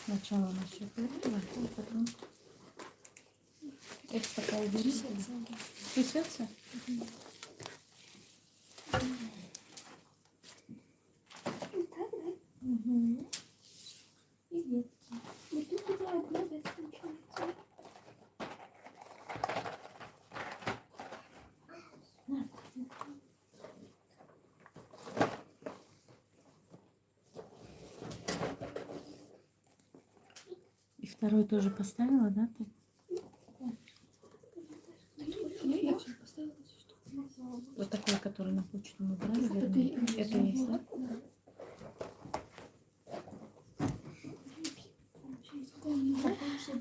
Начало нашей потом экстра убери. Трясется? И второй тоже поставила, да, ты? Вот такой, который на почту мы брали, вернее. Это есть, да?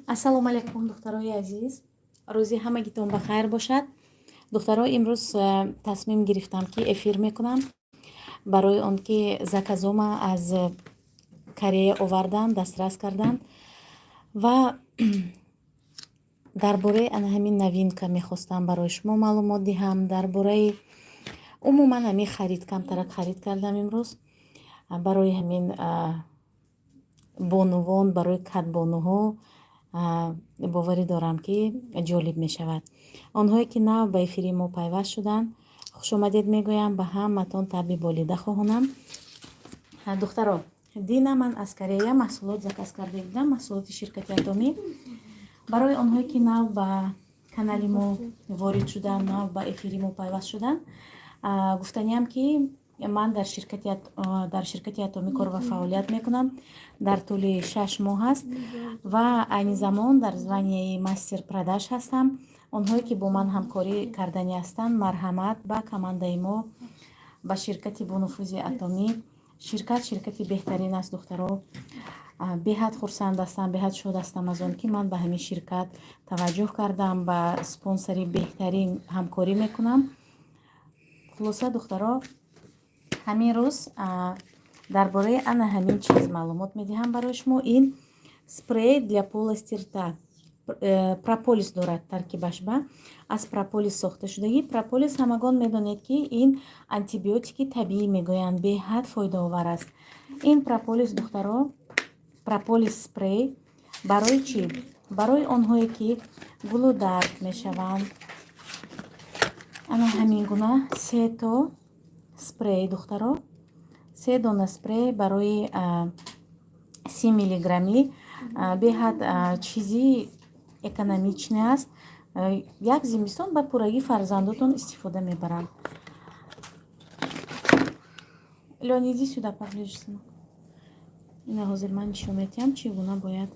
ассалому алайкум, духтарои азиз. Рӯзи ҳамагитон ба хайр бошад. Духтаро, имрӯз тасмим гирифтам ки эфир мекунам барои он ки заказома аз Корея овардан, дастрас кардан ва дар бораи ана ҳамин новинка мехостам барои шумо маълумот диҳам. Дар бораи умуман ҳамин харид, камтарак харид кардам имрӯз барои ҳамин бонувон, барои катбонуҳо. боварӣ дорам ки ҷолиб мешавад. онҳое ки нав ба эфири мо пайваст шуданд, хушомадед мегӯям. ба ҳаматон табби болида хоҳонам. духтаро, дина ман аз Корея маҳсулот заказ карда будам, маҳсулоти ширкати Атомӣ. барои онҳое ки нав ба канали мо ворид шуданд, нав ба эфири мо пайваст шуданд, гуфтаниам ки ман дар ширкати Атомӣ кор ва фаъолият мекунам. дар тӯли 6 моҳ ҳаст ва айни замон дар званияи мастер продаж ҳастам. онҳое ки бо ман ҳамкорӣ кардани ҳастанд, марҳамат ба командаи мо, ба ширкати бонуфузи Атомӣ. ширкати беҳтарин аст, духтаро. беҳад хурсанд ҳастам, беҳад шод ҳастам аз он ки ман ба ҳамин ширкат таваҷҷӯҳ кардам, ба спонсори беҳтарин ҳамкорӣ мекунам. хулоса, духтаро, ҳамин рӯз дар бораи ана ҳамин чиз маълумот медиҳам барои шумо. ин спрей для полости рта. прополис дорад таркибаш ба аз прополис сохта шудагӣ. прополис ҳамагон медонед ки ин антибиотики табиӣ мегӯянд, беҳад фоидаовар аст. ин прополис, духтаро, прополис спрей барои чӣ? барои онҳое ки гулудард мешаванд. ана ҳамин гуна 3 то спрей, духтаро, 3 дона спрей барои 30 миллиграммӣ. беҳад чизи экономичне аст. як зимистон ба пуррагӣ фарзандотон истифода мебаранд. Леон, иди сюда поближе, сынок. Ина ҳозир ман нишон медиҳам чӣ гуна бояд.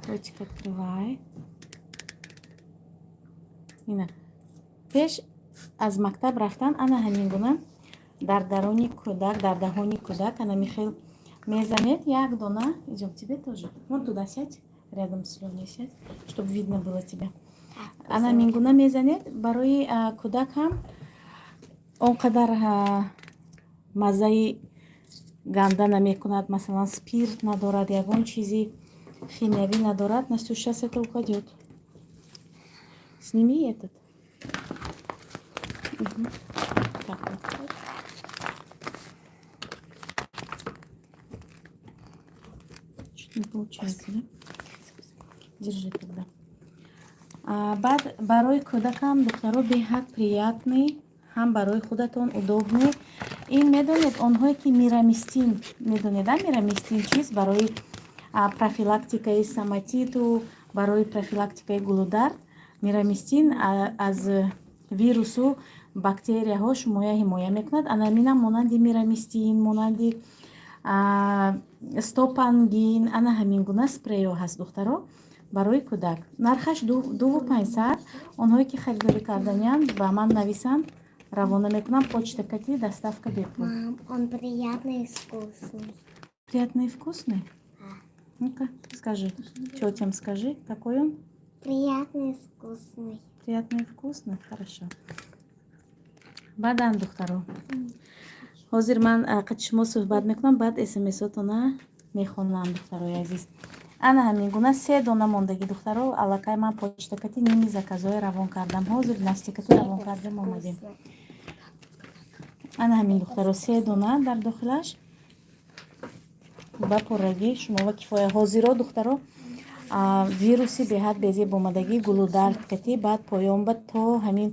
ротик открывай. ина пеш аз мактаб рафтан ана ҳамин гуна дар дарони кӯдак, дар даҳони кӯдак ана михел мезанед як дона. Идём тебе тоже. Вон туда сядь, рядом с Леней сядь, чтобы видно было тебя. ана ҳамин гуна мезанед. барои кӯдак ҳам он қадар маззаи ганда намекунад. Масалан, спирт надорад, ягон чизи химиявӣ надорад. Настюш, сейчас это упадет. Сними этот. Так вот. Чуть не получается, да? Держи тогда. баъд барои кӯдакам, духтаро, беҳад приятный, ҳам барои худатон удобный. ин медонед онҳое ки мирамистин медонед, мирамистин чист барои профилактикаи саматиту, барои профилактикаи гулудард. мирамистин аз вирусу бактерияҳо шумоя ҳимоя мекунад. анаминам монанди мирамистин, монанди стопангин, ана ҳамин гуна спрейо ҳаст, духтаро, барои кӯдак. нархаш 2500. онҳое ки харидорӣ карданиянд ба ман нависанд, равона мекунам. почта кати, доставка бепул. Мам, он приятный и вкусный. Приятный и вкусный? Ну-ка, скажи. Тетям скажи, какой он? Приятный и вкусный. Приятный и вкусный? Хорошо. баъдан, духтаро, ҳозир ман қати шумо суҳбат мекунам, баъд смсотона мехонам, духтарои азиз. ана ҳамин гуна 3 дона мондагӣ, духтаро. аллакай ман почтакати ними заказҳои равон кардам. ҳозир настикати равон кардем омадем. ана ҳамин, духтаро, 3 дона дар дохилаш. ба пуррагӣ шумо ва кифоя. Ҳозиро духтаро вируси беҳад безеб омадагӣ гулударткатӣ баъд поёнба то ҳамин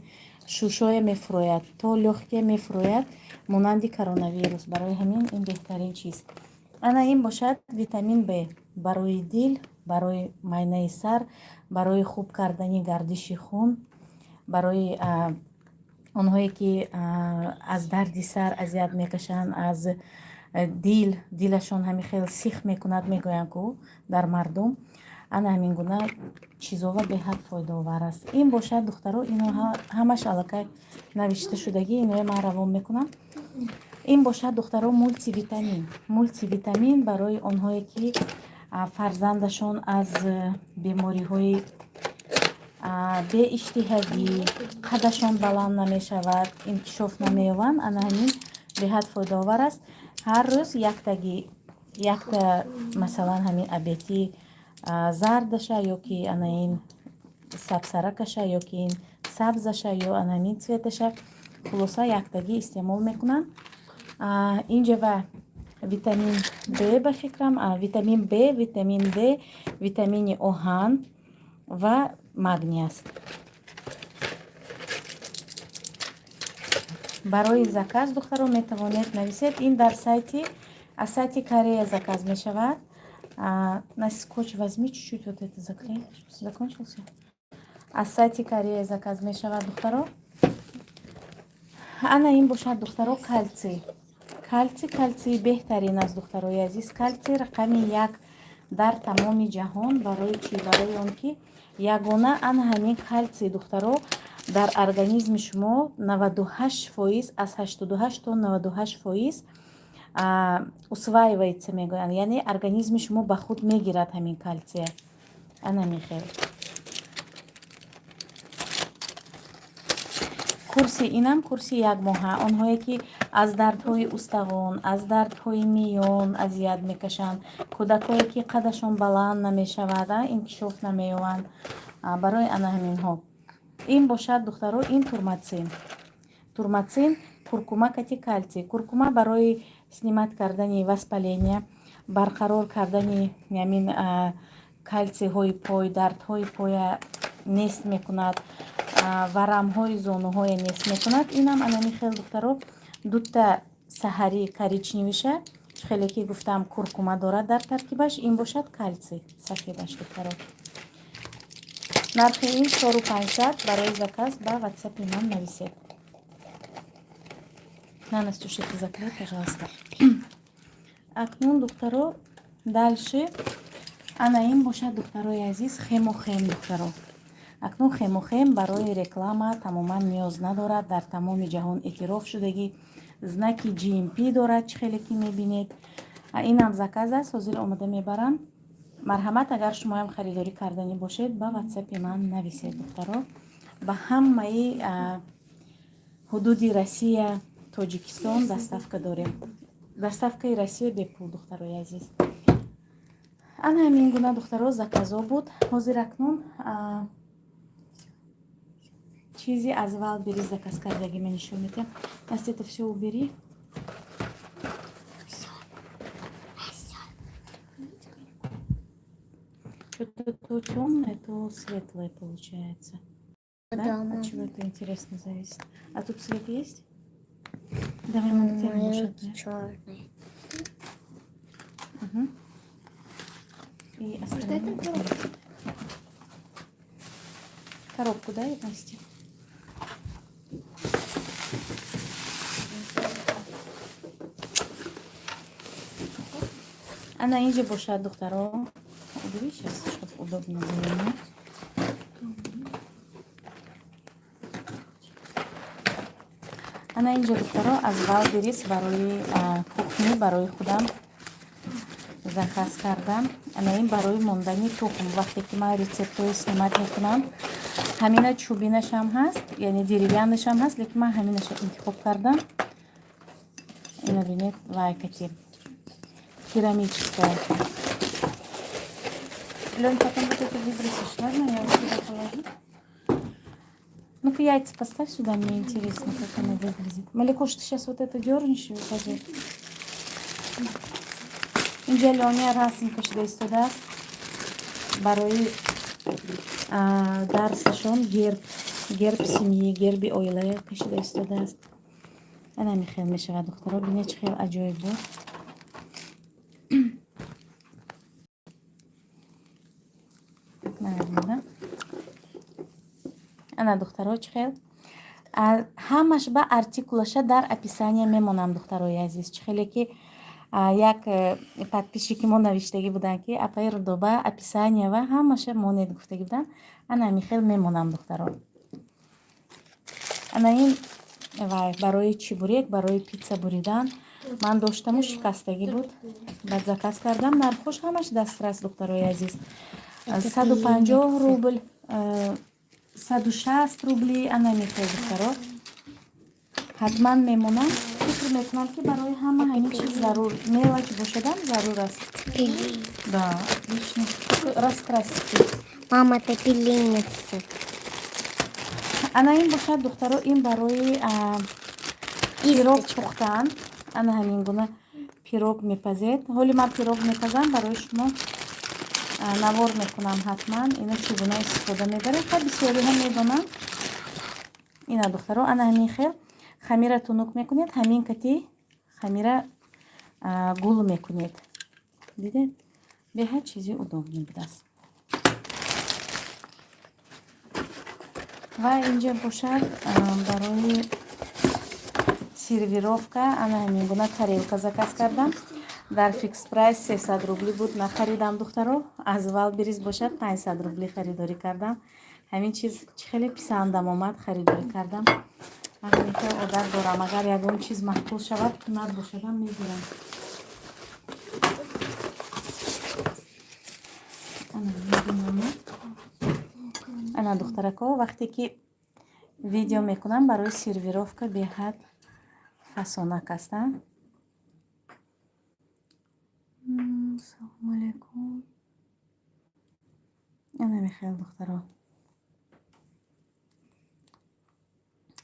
шушоя мефурояд, то лёхкия мефурояд, монанди коронавирус. Барои ҳамин ин беҳтарин чиз. Ана ин бошад витамин Б барои дил, барои майнаи сар, барои хуб кардани гардиши хун, барои онҳое ки аз дарди сар азият мекашанд, аз дилашон ҳамин хел сих мекунад, мегӯянд ку дар мардум. Ана ҳамин гуна чизова беҳад фоидаовар аст. Ин бошад духтаро, ино ҳамаш аллакай навишта шудагӣ, иное ман равон мекунам. Ин бошад духтаро мултивитамин барои онҳое ки фарзандашон аз бемориҳои беиштиҳагӣ, қадашон баланд намешавад, инкишоф намеёванд. Ана ҳамин беҳад фоидаовар аст. Ҳар рӯз якта масалан ҳамин абети зардаша ё ки ана ин сабсаракаша ё ки ин сабзаша ё ана ҳамин цветаша хулоса яктагӣ истеъмол мекунанд. Инҷа ва витамин Б ба фикрам, витамин Б, витамин Д, витамини оҳан ва магний аст. Барои заказ духтаро метавонед нависед. Ин дар аз сайти Корея заказ мешавад. На скотч возьми чуть-чуть вот это заклей. Закончился? Аз сайти Корея заказ мешавад духтаро. Ана ин бошад духтаро кальций беҳтарин аст духтарои азиз. Кальций рақами 1 дар тамоми ҷаҳон. Барои чӣ? Барои он ки ягона ана ҳамин кальций духтаро дар организми шумо 98%, аз 88 то 98% усваивается мегӯянд, яъне организми шумо ба худ мегирад ҳамин кальция. Ана мехел курси инам курси 1 моҳа. Онҳое ки аз дардҳои устағон, аз дардҳои миён азият мекашанд, кӯдакое ки қадашон баланд намешавад, инкишоф намеёванд, барои ана ҳаминҳо. Ин бошад духтаро, ин турмацин, куркумакати кальций. Куркума барои снимат кардани воспаления, барқарор кардани ҳамин кальцийҳои пой, дардҳои поя нест мекунад, варамҳои зонуҳоя нест мекунад. Инам анами хел духтаро дутта саҳари коричневиша, хеле ки гуфтам куркума дорад дар таркибаш. Ин бошад кальций сафедаш духтаро. нархи ин 4500. Барои заказ ба ватсапи ман нависед. На настушите заклей, пожалуйста. Акнун духтаро дальше ана ин бошад духтарои азиз хемохем духтаро. Акнун хемохем барои реклама тамоман ниёз надорад. Дар тамоми ҷаҳон эътироф шудагӣ, знаки GMP дорад, чӣ хеле ки мебинед. Инам заказ аст, ҳозир омада мебарам. Марҳамат, агар шумоям харидорӣ кардани бошед, ба ватсапи ман нависед духтаро. Ба ҳамаи ҳудуди Россия, Тоҷикистон доставка дорем. Доставкаи Россия бепул духтарои азиз. Ана ҳамин гуна духтаро заказо буд. Ҳозир акнун чизи аз Валбери заказ кардагӣ менишон медиҳам. Наст это всё убери. Что-то то темное, то светлое получается. Да? От чего это интересно зависит? А тут цвет есть? Давай мы натянем черный. Угу. И остальное. Коробку дай, Настя. Она инже бошад духтаро. Убери сейчас, чтобы удобно было. Ана инҷа духтаро аз Валберис барои кухни барои худам заказ кардам. Ана ин барои мондани тухм. Вақте ки ман рецептҳои снимат мекунам, ҳамина чӯбинашам ҳаст, яъне деревянашам ҳаст, лекин ман ҳаминаша интихоб кардам. Ина бинед, вай какие керамическая. Лёнь, потом вот это выбросишь, ладно? Я вот сюда положу. Ну-ка яйца поставь сюда, мне интересно, как оно выглядит. Маликош, ты сейчас вот это дернешь и упадет. инҷа лония расм кашида истодааст барои дарсашон герб симӣ герби оила кашида истодааст. ана мехел мешавад духтаро бинед чӣ хел аҷоиб буд. ана духтаро чӣ хел ҳамаш ба артикулаша дар описание мемонам духтарои азиз. чӣ хеле ки як подписчики мо навиштагӣ буданд ки апаи рудоба описание ва ҳамаша монед гуфтагӣ буданд. ана михел мемонам духтаро. ана ин барои чебурек барои питса буридан ман доштаму шикастагӣ буд. баъд заказ кардам. нархош ҳамаш дастрас духтарои азиз. 150 рубл 160 рубли ана мехел духтаро. ҳатман мемонам. фикр мекунам ки барои ҳама ҳамин чиз зарур мелач бошадам зарур аст. Да, отлично. Раскрасите. Мама, ты пеленница. ана ин бошад духтаро. ин барои пирог пухтан. ана ҳамин гуна пирог мепазед. ҳоли ман пирог мепазам барои шумо навор мекунам ҳатман. ина чӣ гуна истифода мебаред. ха бисёриҳо медонам. ина духтаро ана ҳамин хел хамира тунук мекунед. ҳамин кати хамира гул мекунед. дидед? беҳад чизи удобни будааст. ва инҷа бошад барои сервировка. ана ҳамин гуна тарелка заказ кардам. дар фикс прайс 300 рубли буд. нахаридам духтаро. аз валберис бошад 500 рубли харидорӣ кардам. ҳамин чиз чӣ хеле писандам омад. харидорӣ кардам. ҳамин хел одат дорам. агар ягон чиз маҳтул шавад қимат бошадам мегирам. ана духтарако вақте ки видео мекунам барои сервировка беҳад фасонак ҳастам. ассалому алайкум. ана мехел духтаро.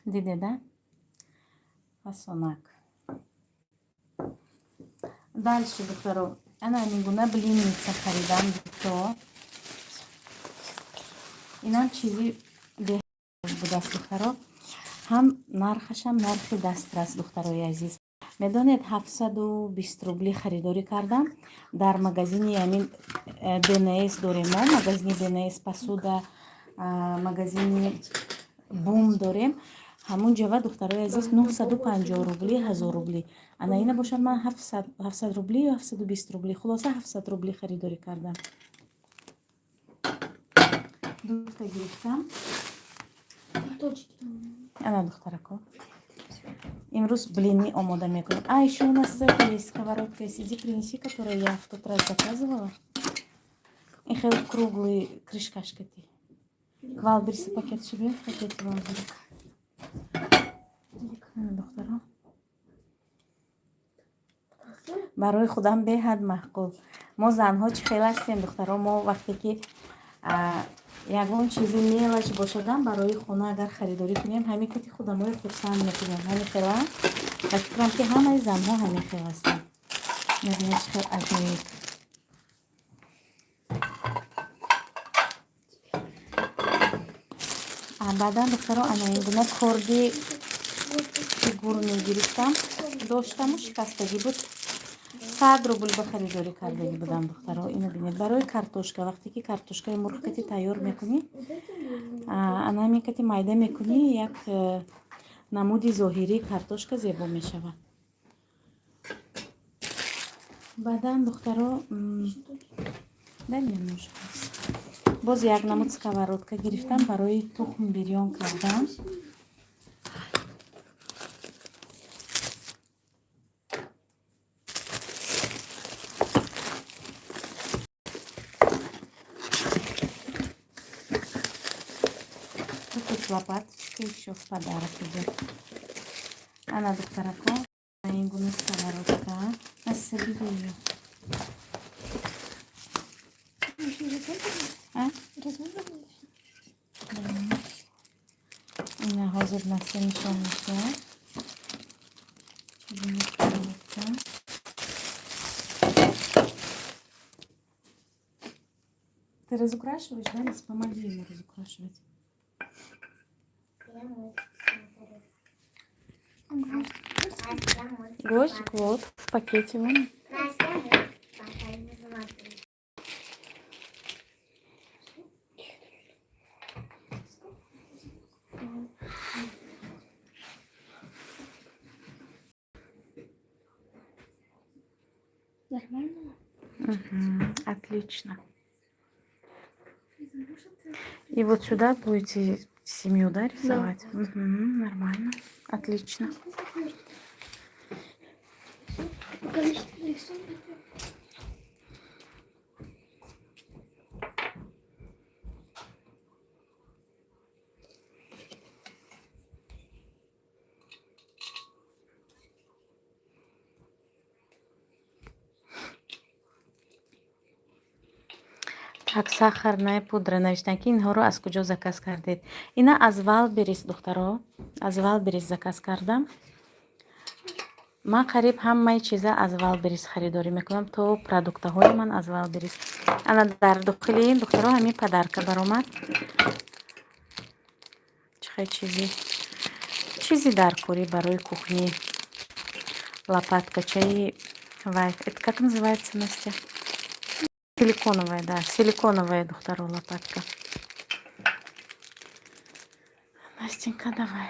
дидеда? фасонак. дальше духтаро ана ҳамин гуна блинница харидам. то инам чизи беҳад будааст духтаро. ҳам нархашам нархи дастрас духтарои азиз. медонед 720 рубли харидорӣ кардам. дар магазини ҳамин ДНС дорем мо. магазини ДНС посуда, магазини бум дорем. ҳамун ҷава духтарои азиз 950 рубли 1000 рубли. ана ина бошад ман 700 рубли ё 720 рубли хулоса 700 рубли харидорӣ кардам. дута гирифтам. ана духтарако имрӯз блини омода мекунем. ещё у нас есть сковородка. Иди принеси, которую я в тот раз заказывала. И хел круглый крышкашка ты. Валберси пакет себе в пакете валберик. духтаро барои худам беҳад маҳқул. мо занҳо чӣ хел ҳастем духтаро. мо вақте ки ягон чизи мелач бошадам барои хона агар харидорӣ кунем ҳамин кати худамои хурсанд мекунем. ҳамин хела ва фикрам ки ҳамаи занҳо ҳамин хел ҳастанд. мебинед чӣ хел аҷоиб. баъдан духтаро ана ин гуна корди фигур мегирифтам. доштаму шикастагӣ буд. 100 рубл ба харидорӣ кардагӣ будам духтаро. ина бинед барои картошка. вақте ки картошкаи мурғ кати тайёр мекунӣ ана ҳамин кати майда мекунӣ як намуди зоҳирии картошка зебо мешавад. баъдан духтаро боз як намуд сковородка гирифтам. барои тухм бирён кардам. лопаточка еще в подарок идет. Она духтарако. ин гуна сковородка. Насабиду ее. ина ҳозир наста нишон мешавад. Ты разукрашиваешь, да, Лиз? Помоги ему разукрашивать. Гвоздик вот в пакете вон. Нормально? Мгм, отлично. И вот сюда будете семью, да, рисовать? Мгм, нормально. Отлично. Так, сахарная пудра. Навиштан ки инҳоро аз куҷо заказ кардед? Ина аз Валберис, духтаро. Аз Валберис заказ кардам. Ман қариб ҳамаи чиза аз Валберис харидорӣ мекунам. То продуктаҳои ман аз Валберис. Ана дар дохили ин, духтаро, ҳамин подарка баромад. Чихел чизи даркорӣ барои кухни. Лопатка чаи. Это как называется, Настя? Силиконовая, да. Силиконовая, духтаро, лопатка. Настенька, давай.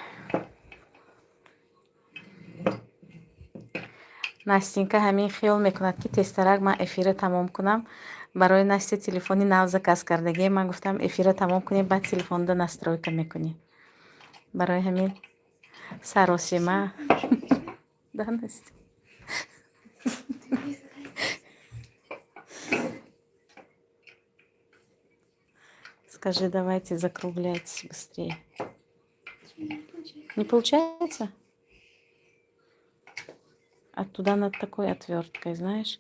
Настенька ҳамин хиёл мекунад ки тезтарак ман эфира тамом кунам. Барои Настя телефони нав заказ кардагӣ. Ман гуфтам эфира тамом кунем, баъд телефонда настройка мекунем. Барои ҳамин саросима. Да, Настя. Скажи, давайте закругляйтесь быстрее. Не получается? Оттуда над такой отверткой, знаешь?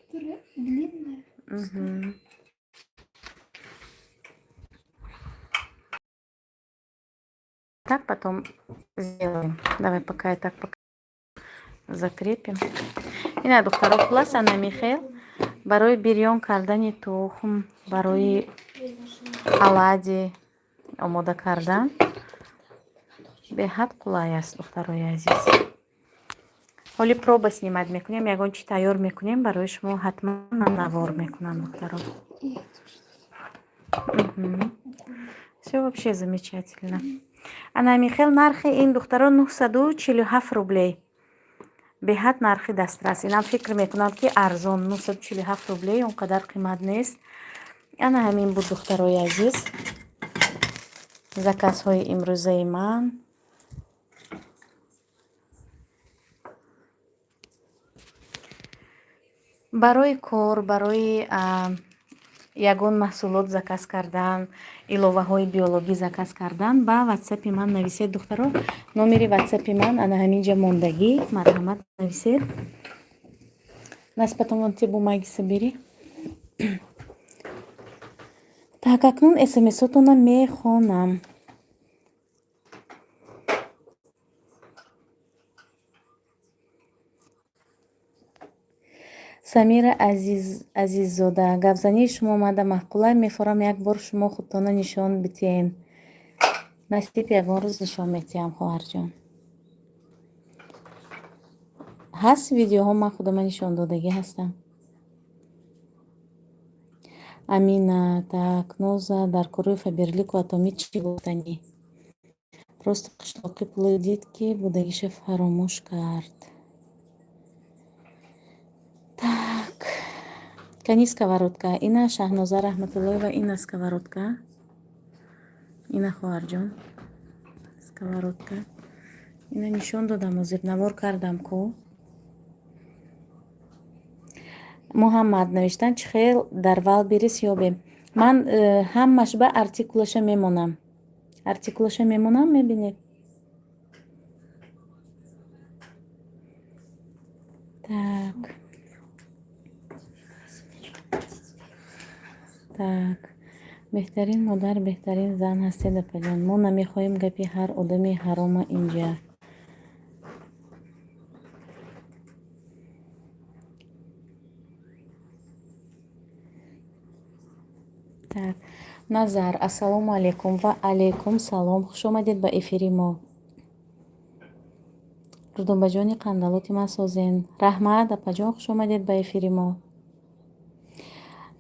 Которая длинная. Угу. Так потом сделаем. Давай пока я так закрепим. Ина духтаро хулас ана Михаил барои бирён кардани тухм, барои оладьи омода кардан беҳад қулай аст, духтарои азиз. ҳоли проба снимать мекунем, ягон чи тайёр мекунем барои шумо ҳатман ман навор мекунам, духтаро. Всё вообще замечательно. Ана Михаил нархи ин, духтаро, 947 рублей. Беҳад нархи дастрас. Инам фикр мекунам ки арзон. 947 рублей он қадар қимат нест. Ана ҳамин буд, духтарои азиз, заказҳои имрӯзаи ман. Барои кор, барои ягон маҳсулот заказ кардан, иловаҳои биологӣ заказ кардан, ба ватсапи ман нависед, духтаро. Номери ватсапи ман ана ҳаминҷа мондагӣ. Марҳамат, нависед. Нас потом вон те бумаги собери. Так, акнун смс-отонам мехонам. Самира азиззода, гапзании шумо омада маъқулай. Мефорам як бор шумо худтона нишон битиен. Насиб ягон рӯз нишон метиҳам, хоҳарҷон. ҳаст видеоҳо, ман худама нишон додагӣ ҳастам. Амина, так, Ноза дар кори Фаберлику Атомид чӣ гуфтанӣ? Просто қишлоқи пуле дид ки будагиша фаромӯш кард. Так, кани сковородка. Ина Шаҳноза Раҳматуллоева, ина сковородка. Ина хоҳарҷон. Сковородка. Ина нишон додам, зебнавор кардам ку. Муҳаммад навиштан чихел дар Валберис ёбем. Ман ҳамаш ба артикулаша мемонам. Артикулаша мемонам, мебинед? Так. Так. Беҳтарин модар, беҳтарин зан ҳастед, апаҷон. Мо намехоҳем гапи ҳар одами ҳарома инҷа. Так. Назар, ассалому алейкум. Ва алейкум салом. Хуш омадед ба эфири мо. Рудубаҷони қандалоти масозен. Раҳмат апаҷон, хуш омадед ба эфири мо.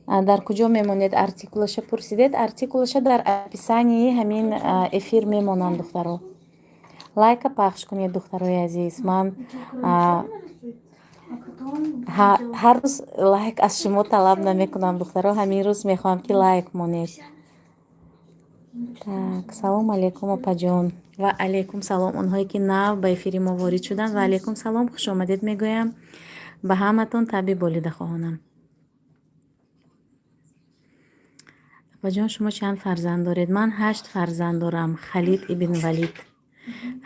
Дар куҷо мемонед? Артикулаша пурсидед? Артикулаша дар описании ҳамин эфир мемонанд, духтаро. Лайка пахш кунед, духтарои азиз. Ман ҳар рӯз лайк аз шумо талаб намекунам, духтаро. Ҳамин рӯз мехоҳам ки лайк монед. Так, салому алейкум опаҷон. Ва алейкум салом. Онҳое ки нав ба эфири мо ворид шуданд, ва алейкум салом, хуш омадед мегӯям ба ҳаматон таби болидахоҳонам. Опаҷон, шумо чанд фарзанд доред? Ман 8 фарзанд дорам. Халид ибн Валид.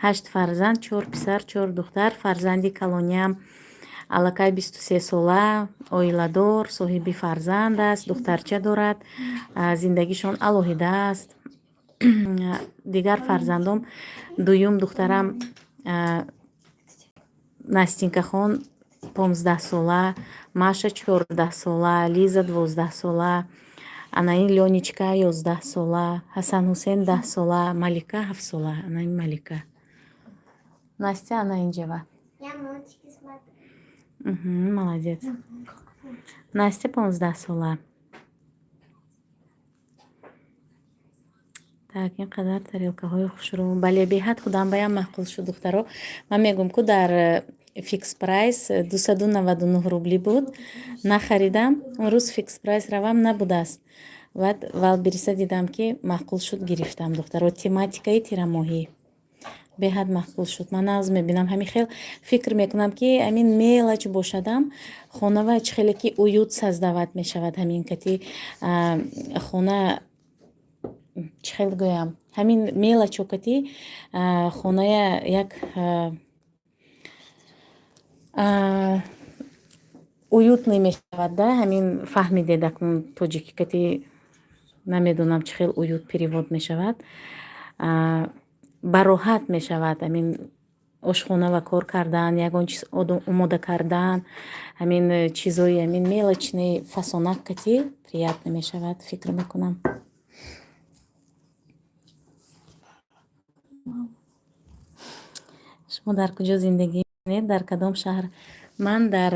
8 фарзанд, 4 писар, 4 духтар. Фарзанди калониям аллакай 23 сола, оиладор, соҳиби фарзанд аст, духтарча дорад, зиндагишон алоҳида аст. Дигар фарзандом, дуюм духтарам Настинкахон 15 сола, Маша 14 сола, Лиза 12 сола, Анаин Лёничка 11 сола, Ҳасан Ҳусен 10 сола, Малика 7 сола. Анаин Малика. Настя, Анаин Джева. Я мультики смотрю. Молодец. Настя 15 сола. Так, ин қадар тарелкаҳои хушрӯ. Бале, беҳад худам баям маъқул шуд, духтаро. Ман мегӯям ку дар фикс прайс 299 рубли буд. Нахаридам. Он рӯз фикс прайс равам набудааст. Баъд вал бириса дидам ки маъқул шуд, гирифтам, духтаро. Тематикаи тирамоҳӣ беҳад маъқул шуд. Ман аз мебинам ҳамин хел фикр мекунам ки ҳамин мелач бошадам, хонава чӣ хеле ки уют саздават мешавад. Ҳамин кати хона чӣ хел гӯям, ҳамин мелачо кати хоная як уютный мешавад, да? Ҳамин фаҳмидед акнун тоҷики кати намедонам чӣ хел уют перевод мешавад. Бароҳат мешавад ҳамин ошхона ва кор кардан, ягон чиз омода кардан, ҳамин чизои ҳамин мелочни фасонак кати приятна мешавад, фикр мекунам. шумо дар куҷо зиндагӣ мекунед? Дар кадом шаҳр? Ман дар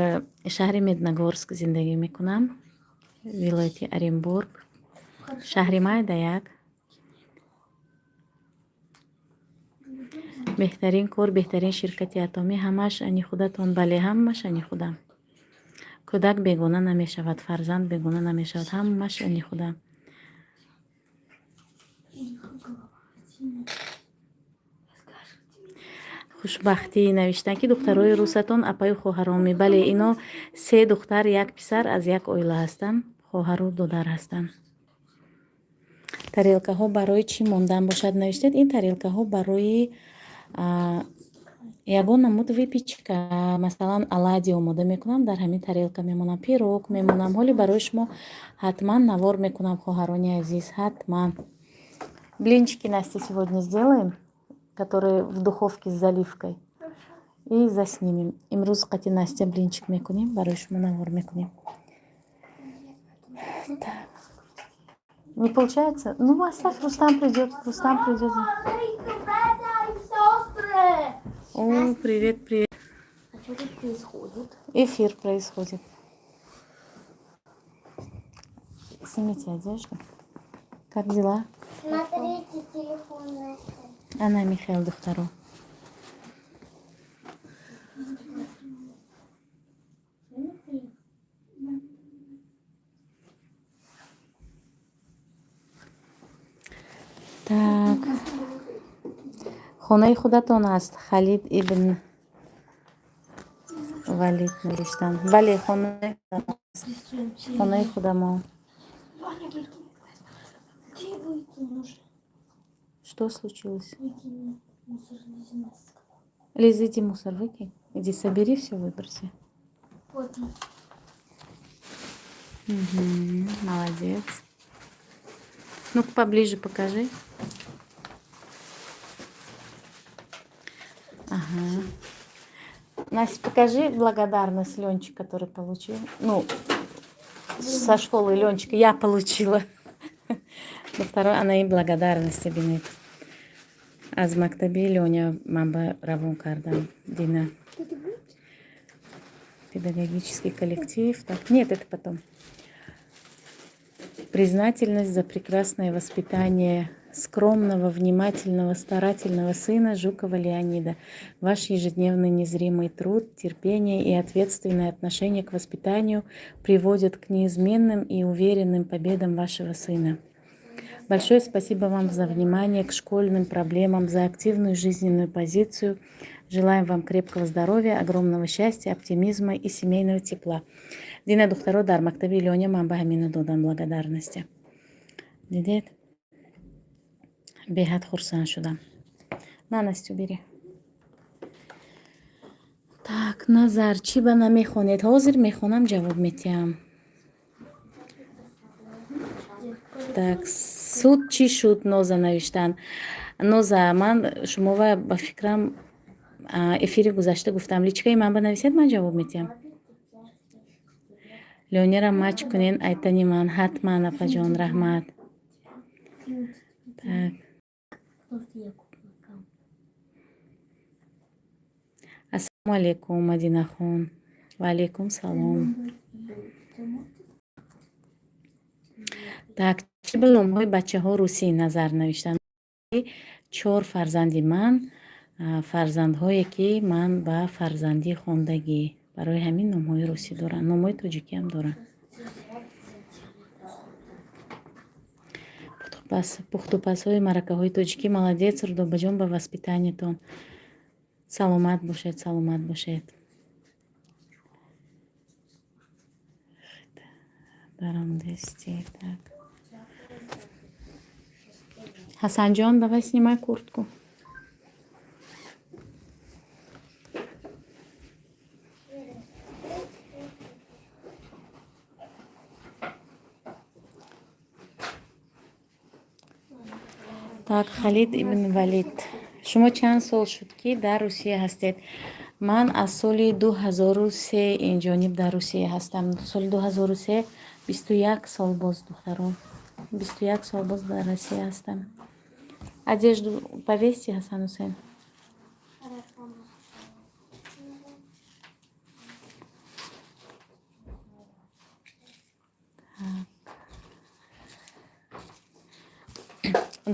шаҳри Медногорск зиндагӣ мекунам, вилояти Оренбург, шаҳри майда як. беҳтарин кор, беҳтарин ширкати атомӣ, ҳамаш ани худатон. Бале, ҳамаш ани худам. кӯдак бегона намешавад, фарзанд бегона намешавад, ҳамаш ани худам. хушбахтӣ навиштан ки духтарои рӯсатон апаю хоҳароми. Бале, ино 3 духтар, 1 писар аз як оила ҳастанд, хоҳару додар ҳастанд. тарелкаҳо барои чӣ мондан бошад навиштед? Ин тарелкаҳо барои ягон намуд выпечка, масалан оладьи омода мекунам, дар ҳамин тарелка мемонам, пирог мемонам. ҳоли барои шумо ҳатман навор мекунам, хоҳарони азиз, ҳатман. Блинчики, Настя, сегодня сделаем, которые в духовке с заливкой, и заснимем. Имрӯз қати Настя блинчик мекунем, барои шумо навор мекунем. Так. Не получается? Ну, оставь, Рустам придет. Рустам придет. О, привет, привет. А что тут происходит? Эфир происходит. Снимите одежду. Как дела? Смотрите телефон Настя. Она Михаил Духтару. Так. хонаи худатон аст? Халид ибн Валид навиштанд. Бале, хонаи худам аст. Хонаи худамо. Что случилось? Лиз, иди мусор выкинь. Иди собери все, выброси. Вот он. Молодец. Ну-ка поближе покажи. Ага. Настя, покажи благодарность Ленчик, который получил. Ну, со школы Ленчика я получила. духтаро анаи благодарности бинед. Аз мактаби Лёня манба равон кардам. Дина. Педагогический коллектив. Так, нет, это потом. Признательность за прекрасное воспитание скромного, внимательного, старательного сына Жукова Леонида. Ваш ежедневный незримый труд, терпение и ответственное отношение к воспитанию приводят к неизменным и уверенным победам вашего сына. Большое спасибо вам за внимание к школьным проблемам, за активную жизненную позицию. Желаем вам крепкого здоровья, огромного счастья, оптимизма и семейного тепла. Дина духтаро дар мактаби Лёня ман ба ҳамина додан благодарности. Дидед? Беҳад хурсанд шудам. На, Настю, бери. Так, Назар, чӣ ба намехонед? Ҳозир мехонам, ҷавоб метиҳам. Так, суд чӣ шуд? Ноза навиштанд. Ноза, ман шумова ба фикрам эфири гузашта гуфтам, личкаи ман банависед, ман ҷавоб метиҳам. Лёняра мач кунен айтани ман. Ҳатман, апаҷон, раҳмат. Так. Ассалому алейкум, Мадинахон. Ва алейкум салом. Так, чӣ ба номҳои бачаҳо русии назар навиштанд? 4 фарзанди ман, фарзандҳое ки ман ба фарзандӣ хондагӣ. Барои ҳамин номҳои русӣ доранд. Номҳои тоҷикӣ ҳам доранд. пухтупасҳои маъракаҳои тоҷикӣ. Молодец, Рудобаҷон, ба васпитаниятон. Саломат бошед, саломат бошед. Даромдести, так. Ҳасанҷон, давай снимай куртку. Так, Халид ибн Валид, шумо чанд сол шуд ки дар Русия ҳастед? Ман аз соли 2003 инҷониб дар Русия ҳастам. Соли 2003 21 сол боз, духтарон. 21 сол боз дар Русия ҳастам. Одежду повесьте, Ҳасан Ҳусейн.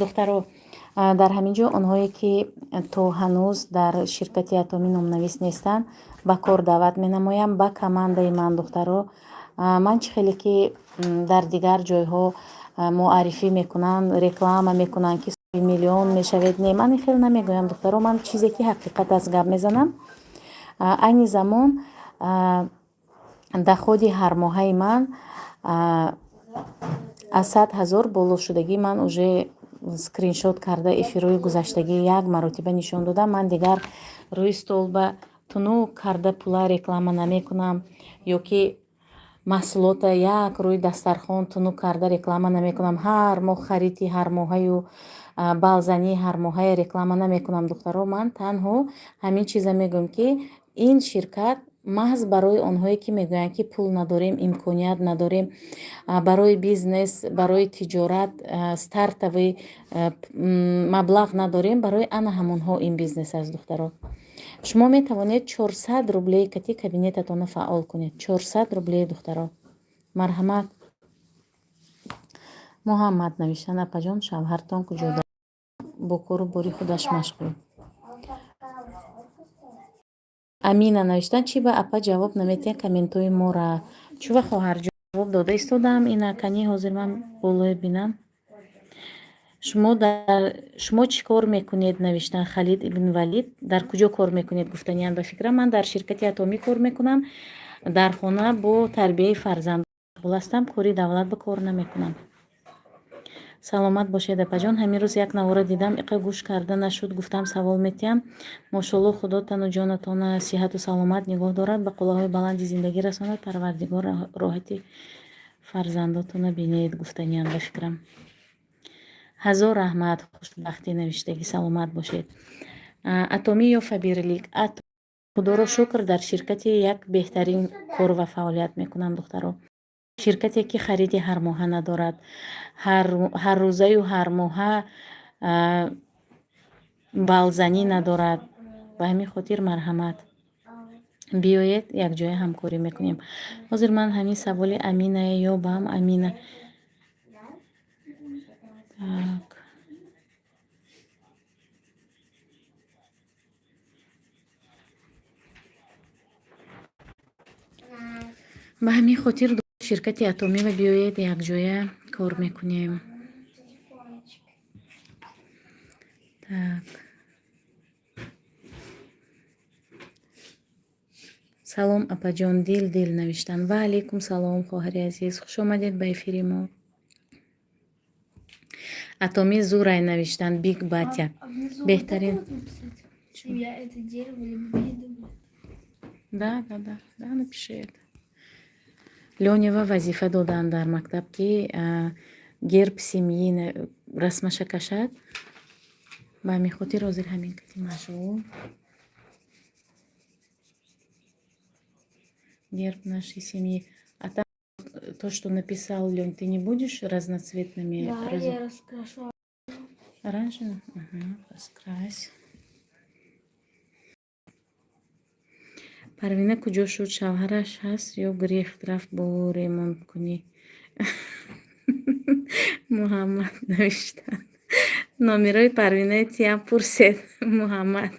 духтаро, дар ҳамин ҷо онҳое ки то ҳанӯз дар ширкати Атомӣ номнавис нестанд, ба кор даъват менамоям ба командаи ман. Духтаро, ман чӣ хеле ки дар дигар ҷойҳо муаррифӣ мекунанд, реклама мекунанд ки миллион мешавед. Не, ман хеле намегӯям, духтаро. Ман чизе ки ҳақиқат аст гап мезанам. Айни замон доходи ҳармоҳаи ман аз 100 000 боло шудагӣ ман уже скриншот карда эфирҳои гузаштагӣ як маротиба нишон додам. Ман дигар рӯи столба тунук карда пула реклама намекунам, ё ки маҳсулота як рӯи дастархон тунук карда реклама намекунам. Ҳар моҳ хариди ҳармоҳаю балзании ҳармоҳая реклама намекунам. Духтаро, ман танҳо ҳамин чиза мегӯям ки ин ширкат маҳз барои онҳое ки мегӯянд ки пул надорем, имконият надорем, барои бизнес, барои тиҷорат стартави маблағ надорем, барои ана ҳамонҳо ин бизнес аст. Духтаро, шумо метавонед 400 рублеи кати кабинетатонро фаъол кунед. 400 рублеи, духтаро. Марҳамат. Муҳаммад навиштанд. Апаҷон, шавҳартон куҷо дорад? Бо кору бори худаш машғул. Амина навиштанд. Чӣ ба апа ҷавоб наметиҳед комментҳои мора? Чува хоҳар ҷавоб дода истодам. Ина кани ҳозир ман болое бинам. Шумо чӣ кор мекунед? Навиштанд. Халид ибн Валид. Дар куҷо кор мекунед? Гуфтаниянд. Ба фикрам ман дар ширкати Атомӣ кор мекунам. Дар хона бо тарбияи фарзанд машғул ҳастам. Кори давлат ба кор намекунам. Саломат бошед, апаҷон. Ҳамин рӯз як навора дидам, иқа гӯш карда нашуд. Гуфтам савол метиҳам. Мошалло, худо тану ҷонатона сиҳату саломат нигоҳ дорад, ба қуллаҳои баланди зиндагӣ расонад. Парвардигор роҳати фарзандотона бинед. Гуфтаниянд ба фикрам. Ҳазор раҳмат, хушбахтӣ навиштагӣ. Саломат бошед. Атомӣ ё Фаберлик? Худоро шукр, дар ширкати як беҳтарин кор ва фаъолият мекунам, духтаро. ширкате ки хариди ҳармоҳа надорад, ҳаррӯзаю ҳармоҳа балзанӣ надорад. Ба ҳамин хотир марҳамат биёед якҷоя ҳамкорӣ мекунем. ҳозир ман ҳамин саволи Амина ёбам. Амина так. ба ҳамин хотир ширкати Атомива биёед якҷоя кор мекунем. Так. салом апаҷон, дил навиштан. Ва алайкум салом хоҳари азиз, хуш омадед ба эфири мо. Атоми Зурай навиштан, биг батя. Беҳтарин. Да, напиши это. Лёнева вазифа додан дар мактаб ки герб семьи расмаша кашад. Ба ҳамин хотир ҳозир ҳамин кати машғул. Герб нашей семьи. А там то, что написал Лёнь, ты не будешь разноцветными? Да, я раскрашу. Оранжевым? Ага, раскрась. Парвина куҷо шуд? Шавҳараш ҳаст ё гирифт рафт бо ремонткунӣ? Муҳаммад навиштан. Номерои Парвинаи тиам пурсед. Муҳаммад.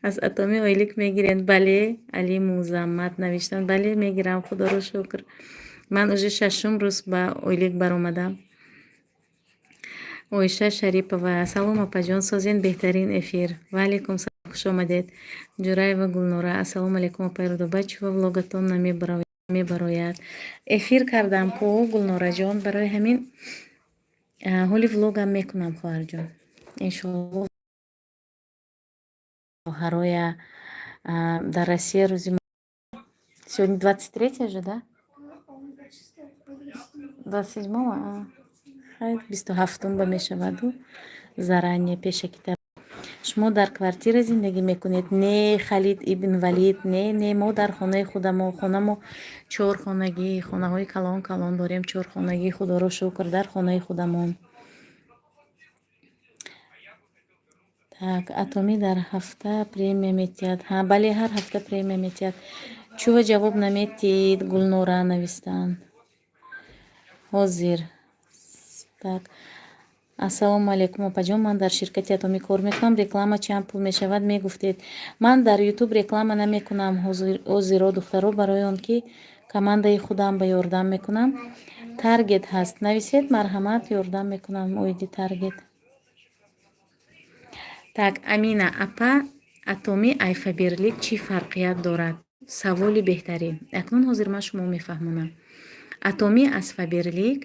аз Атоми ойлик мегиред? Бале. Али Музаммад навиштан. Бале мегирам, худоро шукр. Ман уже 6-ум рӯз ба ойлик баромадам. Ойша Шарипова. Салом апаҷон, созен беҳтарин эфир. Ва алайкум салом, хуш омадед. Ҷураева Гулнора. Ассалому алайкум апайрудо. Бачаҳо влогатон намебарояд. Эфир кардам ку Гулнораҷон, барои ҳамин ҳоли влогам мекунам хоҳарҷон. Иншоаллоҳ ҳароя дар Россия рӯзи сегодня 23 же, да? 27-мо? Хайр, 27-ум ба мешаваду заранее пешаки таб. шумо дар квартира зиндагӣ мекунед? Не Халид ибн Валид, не мо дар хонаи худамо. Хонамо 4хонагӣ, хонаҳои калон дорем, 4хонагӣ, худоро шукр, дар хонаи худамон. Так, Атоми дар ҳафта премия метиҳад. Ҳа, бале, ҳар ҳафта премия метиҳад. Чува ҷавоб наметиҳед? Гулнора навистанд. Ҳозир. Так. Ассалому алайкум апаҷон, ман дар ширкати Атоми кор мекунам. Реклама чанд пул мешавад мегуфтед? Ман дар YouTube реклама намекунам ҳозиро духтаро, барои он ки командаи худам ба ёрдам мекунам. Таргет ҳаст, нависед, марҳамат, ёрдам мекунам оиди таргет. Так, Амина апа, Атоми айфаберлик чӣ фарқият дорад? Саволи беҳтарин. Акнун ҳозир ман шумо мефаҳмонам. Атоми аз фаберлик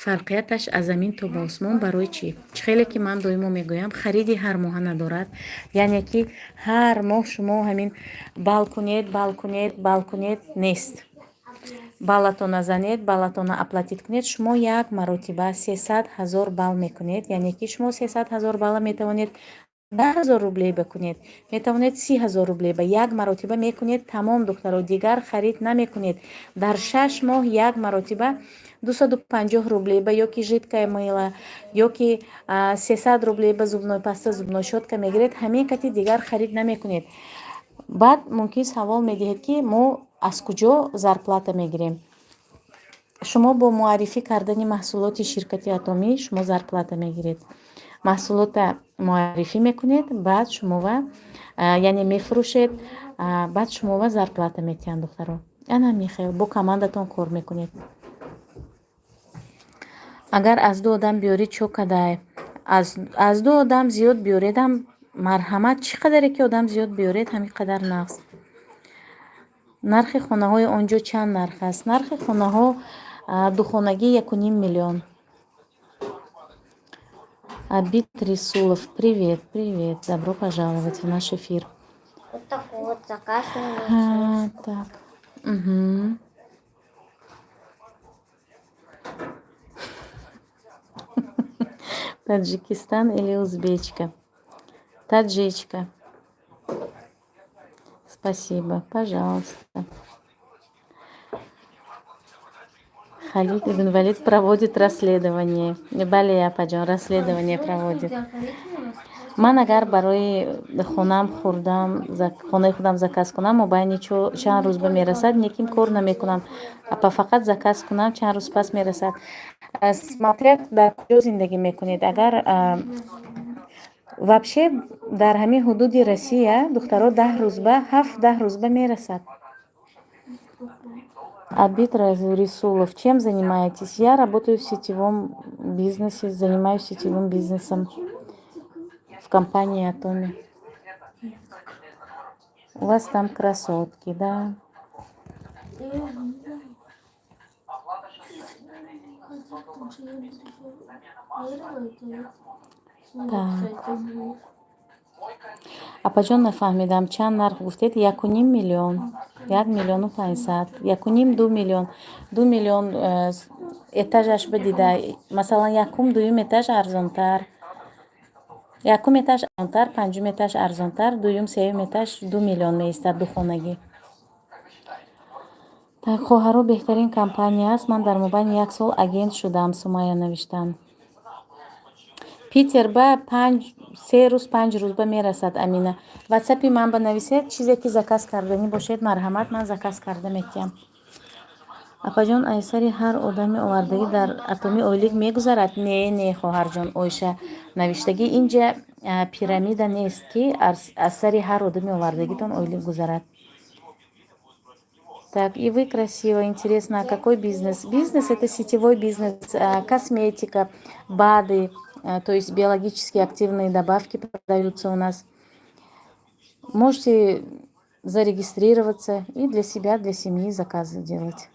фарқияташ аз замин то ба осмон барои чӣ? Хеле ки ман доимо мегӯям, хариди ҳар моҳа надорад. Яъне ки ҳар моҳ шумо ҳамин балкунед нест. Балатон назанед, балатон аплатит кунед, шумо як маротиба 300 000 бал мекунед. Яъне ки шумо 300 000 бала метавонед 10,000 рублей бакунед, метавонед 30,000 рублей ба як маротиба мекунед. Тамом духтаро, дигар харид намекунед. Дар 6 моҳ як маротиба 250 рублей ба ёки жидкая мыла, ёки 300 рублей ба зубной паста, зубной щётка мегиред. ҳамин кати дигар харид намекунед. баъд мумкин савол медиҳед ки мо аз куҷо зарплата мегирем. шумо бо муаррифӣ кардани маҳсулоти ширкати Атоми шумо зарплата мегиред. маҳсулота муаррифӣ мекунед, баъд шумова яъне мефурӯшед, баъд шумова зарплата метиҳанд духтаро. ана михел бо командатон кор мекунед. агар аз ду одам биёрид чо кадай? аз ду одам зиёд биёредам марҳамат, чӣ қадаре ки одам зиёд биёред ҳамин қадар нағз. нархи хонаҳои он ҷо чанд нарх аст? нархи хонаҳо духонагӣ 1,5 миллион. Абид Рисулов, привет, добро пожаловать в наш эфир. Вот такой вот заказ. Так. Угу. Таджикистан или узбечка? Таджичка. Спасибо, пожалуйста. Халид ибн Валид проводит расследование. Бале апаҷон расследование проводит. Ман агар барои хонаи худам заказ кунам, мобайни чанд рӯз ба мерасад, неким кор намекунам. Фақат заказ кунам, чанд рӯз пас мерасад. Смотря дар куҷо зиндагӣ мекунед. Агар вообще дар ҳамин ҳудуди Россия духтаро 10 рӯзба, 7-10 рӯзба мерасад. Абид Расулов, чем занимаетесь? Я работаю в сетевом бизнесе, занимаюсь сетевым бизнесом в компании Атоми. У вас там красотки, да? Так. Апаҷон нафаҳмидам, чанд нарх гуфтед? 1,5 миллион, 1,500,000, 1,5 2 миллион. 2 миллион этажаш бидида. Масалан, якум дуюм этаж арзонтар. Якум этаж арзонтар, панҷум этаж арзонтар, дуюм сеюм этаж 2 миллион меистад духонагӣ. Так, хоҳаро беҳтарин компания аст. Ман дар мобайни 1 сол агент шудам, Сумайя навиштанд. Питер ба 3 рӯз 5 рӯзба мерасад. Амина, ватсапи ман банависед, чизе ки заказ карданӣ бошед, марҳамат, ман заказ карда мекиям. Апаҷон, айсари ҳар одами овардагӣ дар Атоми ойлик мегузарад? Не, хоҳарҷон Ойша навиштагӣ инҷа пирамида нест, ки аз сари ҳар одами овардагитон ойлик гузарад. Так, и вы красиво, интересно, а какой бизнес? Бизнес — это сетевой бизнес, косметика, БАДы, то есть биологически активные добавки продаются у нас. Можете зарегистрироваться и для себя, для семьи заказы делать.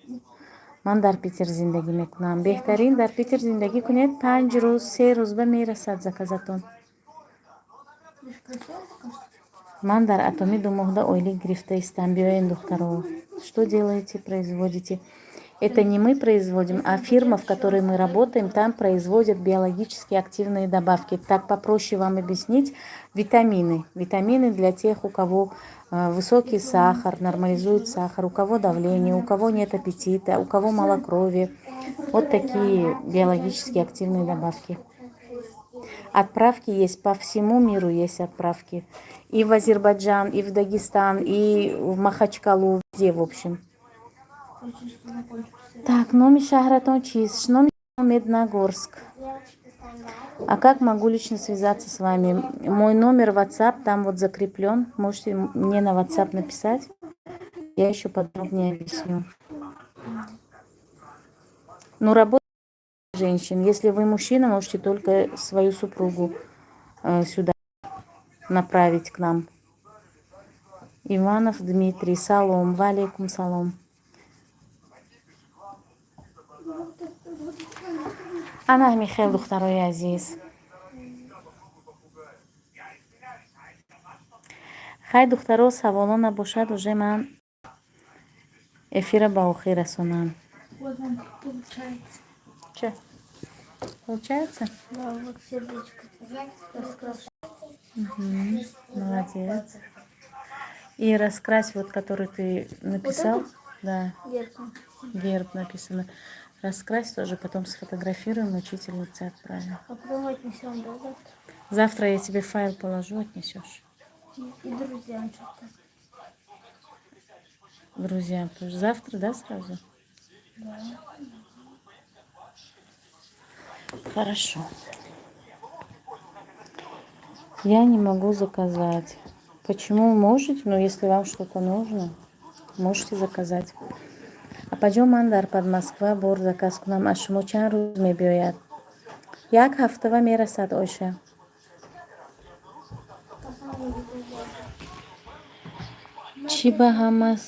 Ман дар Питер зиндагӣ мекунам. Беҳтарин дар Питер зиндагӣ кунед, 5 рӯз 3 рӯзба мерасад заказатон. Ман дар Атоми 2 моҳда ойлик гирифта истам. Биёен духтаро. Что делаете, производите? Это не мы производим, а фирма, в которой мы работаем, там производят биологически активные добавки. Так попроще вам объяснить. Витамины. Витамины для тех, у кого высокий сахар, нормализует сахар, у кого давление, у кого нет аппетита, у кого малокровие. Вот такие биологически активные добавки. Отправки есть по всему миру, есть отправки. И в Азербайджан, и в Дагестан, и в Махачкалу, везде, в общем. Так, номер шахратон чист, номер Медногорск. А как могу лично связаться с вами? Мой номер WhatsApp там вот закреплен. Можете мне на WhatsApp написать. Я еще подробнее объясню. Ну, работа женщин. Если вы мужчина, можете только свою супругу сюда направить к нам. Иванов Дмитрий, салом, валейкум салом. Ана Михаил духтарои азиз. Хай духтаро саволо набошад, уже ман эфира ба охир расонам. Че? Получается? Да, вот сердечко. Молодец. И раскрась, вот который ты написал. Вот да. Герб. Герб написано. Раскрась тоже, потом сфотографируем, учительнице отправим. А потом отнесем, да, завтра? Завтра я тебе файл положу, отнесешь. И друзьям что-то. Друзьям тоже. Завтра, да, сразу? Да. Хорошо. Я не могу заказать. Почему можете? Ну, если вам что-то нужно, можете заказать. Апаҷон, ман дар Подмосква бор заказ кунам. Аз шумо чанд рӯз мебиёяд? 1 ҳафтава мерасад, Ойша. Чӣ ба ҳамас?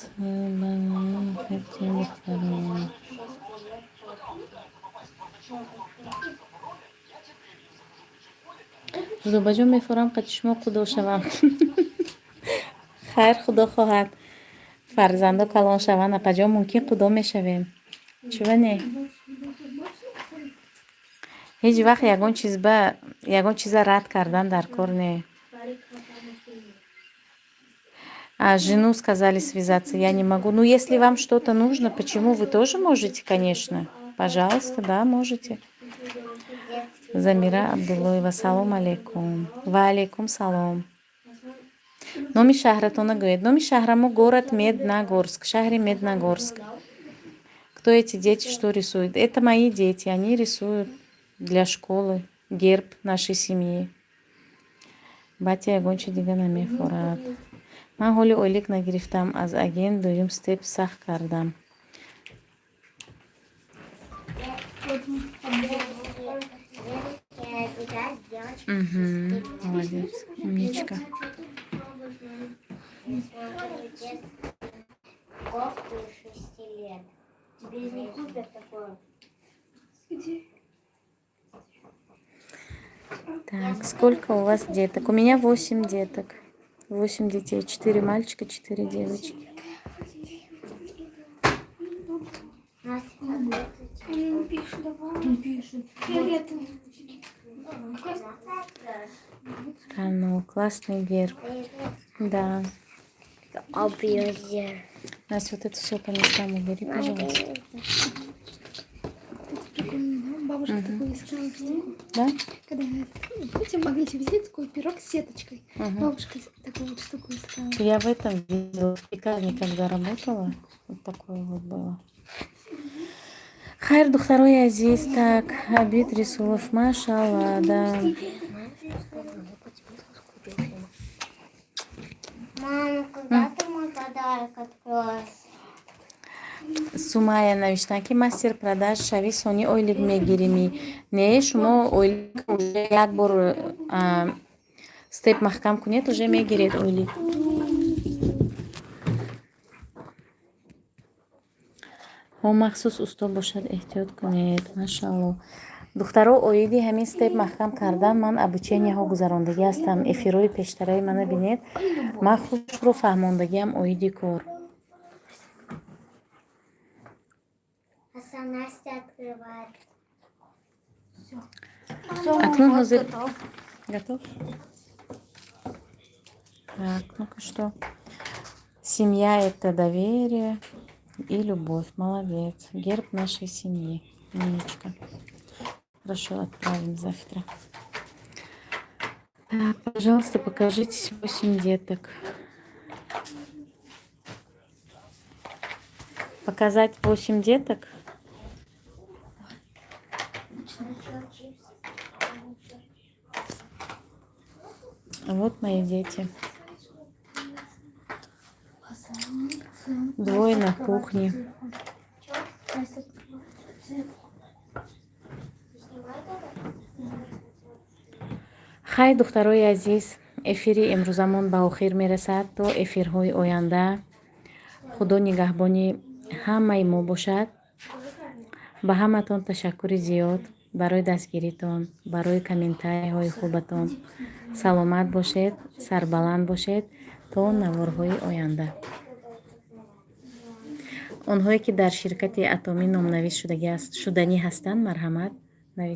зӯбаҷон мефорам қади шумо қудо шавам. хайр, худо хоҳад. Фарзандо калон шаванд. Апаҷон, мумкин қудо мешавем. Чува не? ҳеҷ вақт ягон чиза рад кардан дар кор не. Жену сказали связаться, я не могу. Ну, если вам что-то нужно, почему? Вы тоже можете, конечно. Пожалуйста, да, можете. Замира Абдуллоева, салом алейкум. Ва алейкум салом. Номи шаҳратона гӯед. Номи шаҳрамо город Медногорск, шаҳри Медногорск. Кто эти дети, что рисуют? Это мои дети, они рисуют для школы герб нашей семьи. Батя ягонча дига намехӯрад. Ман ҳоли ойлик нагирифтам, аз агент дуюм степ сахт кардам. Молодец, умничка. Так, сколько у вас деток? У меня 8 деток. 8 детей. 4 мальчика, 4 девочки. А ну, классный герб. Да. Настя, вот это все по местам убери, пожалуйста. Бабушка такую искала штуку. Да? Когда, помните, в магните взять такой пирог с сеточкой. Бабушка такую вот штуку искала. Я в этом видела, в пекарне, когда работала. Вот такое вот было. Хайр, духтарой азиз, так, Абид Рисулов, машалла, да. Мама, когда ты мой подарок откроешь? Сумая навишта ки мастер продаж шави сони ойлик мегирими. Не, шумо ойлик уже як бор степ маҳкам кунед, уже мегиред ойлик. ҳо махсус усто бошад, эҳтиёт кунед. Машалло. духтаро оиди ҳамин степ маҳкам кардан ман обученияҳо гузарондагӣ ҳастам. Эфирои пештараи мана бинед. Ман худро фаҳмондагиам оиди кор. Настя открывает. Акнун ҳозир готов? Так, ну-ка что? Семья — это доверие и любовь. Молодец. Герб нашей семьи. Умничка. Хорошо, отправим завтра. Так, пожалуйста, покажите 8 деток. Показать 8 деток? Вот мои дети. Двое на кухне. хай духтарои азиз, эфири имрӯзамон ба охир мерасад. То эфирҳои оянда худо нигаҳбони ҳамаи мо бошад. ба ҳаматон ташаккури зиёд барои дастгиритон, барои комментарияҳои хубатон. саломат бошед, сарбаланд бошед то наворҳои оянда. онҳое ки дар ширкати атомӣ номнавис шуданӣ ҳастанд, марҳамат.